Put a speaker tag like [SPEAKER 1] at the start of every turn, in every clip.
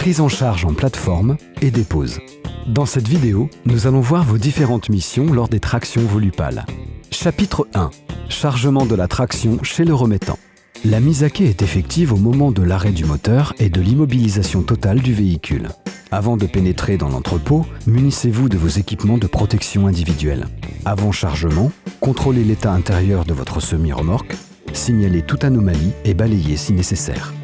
[SPEAKER 1] prise en charge en plateforme et dépose. Dans cette vidéo, nous allons voir vos différentes missions lors des tractions volupales. Chapitre 1. Chargement de la traction chez le remettant. La mise à quai est effective au moment de l'arrêt du moteur et de l'immobilisation totale du véhicule. Avant de pénétrer dans l'entrepôt, munissez-vous de vos équipements de protection individuelle. Avant chargement, contrôlez l'état intérieur de votre semi-remorque, signalez toute anomalie et balayez si nécessaire.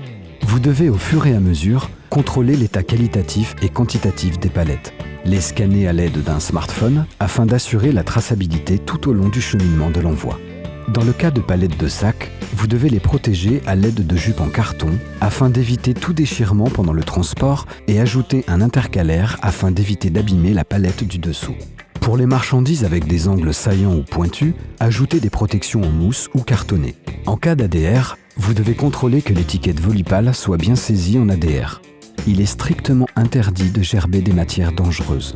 [SPEAKER 1] Vous devez au fur et à mesure contrôler l'état qualitatif et quantitatif des palettes. Les scanner à l'aide d'un smartphone afin d'assurer la traçabilité tout au long du cheminement de l'envoi. Dans le cas de palettes de sac, vous devez les protéger à l'aide de jupes en carton afin d'éviter tout déchirement pendant le transport et ajouter un intercalaire afin d'éviter d'abîmer la palette du dessous. Pour les marchandises avec des angles saillants ou pointus, ajoutez des protections en mousse ou cartonnées. En cas d'ADR, vous devez contrôler que l'étiquette volupale soit bien saisie en ADR. Il est strictement interdit de gerber des matières dangereuses.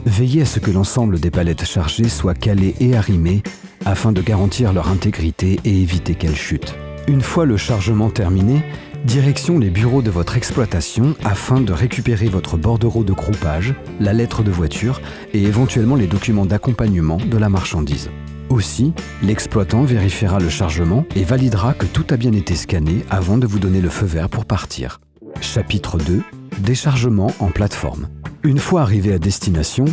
[SPEAKER 1] Veillez à ce que l'ensemble des palettes chargées soit calé et arrimé afin de garantir leur intégrité et éviter qu'elles chutent. Une fois le chargement terminé, direction les bureaux de votre exploitation afin de récupérer votre bordereau de groupage, la lettre de voiture et éventuellement les documents d'accompagnement de la marchandise. Aussi, l'exploitant vérifiera le chargement et validera que tout a bien été scanné avant de vous donner le feu vert pour partir. Chapitre 2. Déchargement en plateforme. Une fois arrivé à destination,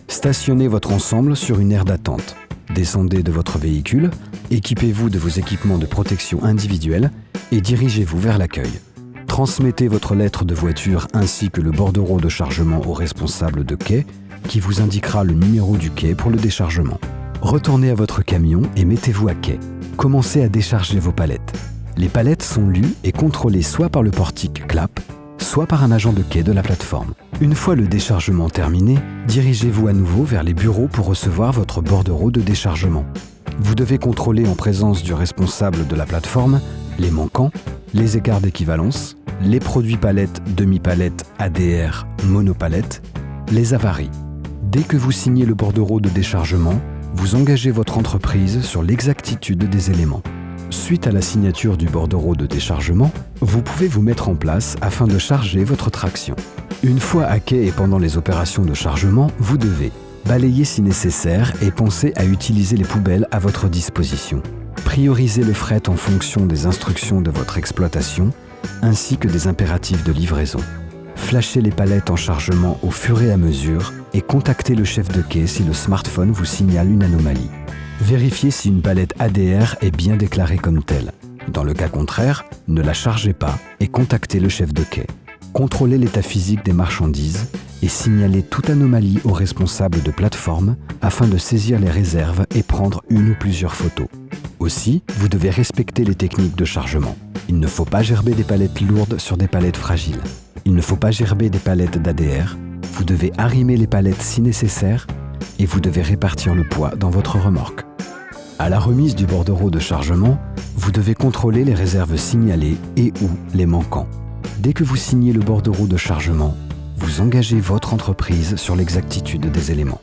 [SPEAKER 1] stationnez votre ensemble sur une aire d'attente. Descendez de votre véhicule, équipez-vous de vos équipements de protection individuelle et dirigez-vous vers l'accueil. Transmettez votre lettre de voiture ainsi que le bordereau de chargement au responsable de quai qui vous indiquera le numéro du quai pour le déchargement. Retournez à votre camion et mettez-vous à quai. Commencez à décharger vos palettes. Les palettes sont lues et contrôlées soit par le portique CLAP, soit par un agent de quai de la plateforme. Une fois le déchargement terminé, dirigez-vous à nouveau vers les bureaux pour recevoir votre bordereau de déchargement. Vous devez contrôler en présence du responsable de la plateforme les manquants, les écarts d'équivalence, les produits palettes, demi-palettes, ADR, monopalettes, les avaries. Dès que vous signez le bordereau de déchargement, vous engagez votre entreprise sur l'exactitude des éléments. Suite à la signature du bordereau de déchargement, vous pouvez vous mettre en place afin de charger votre traction. Une fois à quai et pendant les opérations de chargement, vous devez balayer si nécessaire et penser à utiliser les poubelles à votre disposition. Prioriser le fret en fonction des instructions de votre exploitation ainsi que des impératifs de livraison. Flasher les palettes en chargement au fur et à mesure et contacter le chef de quai si le smartphone vous signale une anomalie. Vérifiez si une palette ADR est bien déclarée comme telle. Dans le cas contraire, ne la chargez pas et contactez le chef de quai. Contrôlez l'état physique des marchandises et signalez toute anomalie au responsable de plateforme afin de saisir les réserves et prendre une ou plusieurs photos. Aussi, vous devez respecter les techniques de chargement. Il ne faut pas gerber des palettes lourdes sur des palettes fragiles. Il ne faut pas gerber des palettes d'ADR. Vous devez arrimer les palettes si nécessaire et vous devez répartir le poids dans votre remorque. À la remise du bordereau de chargement, vous devez contrôler les réserves signalées et ou les manquants. Dès que vous signez le bordereau de chargement, vous engagez votre entreprise sur l'exactitude des éléments.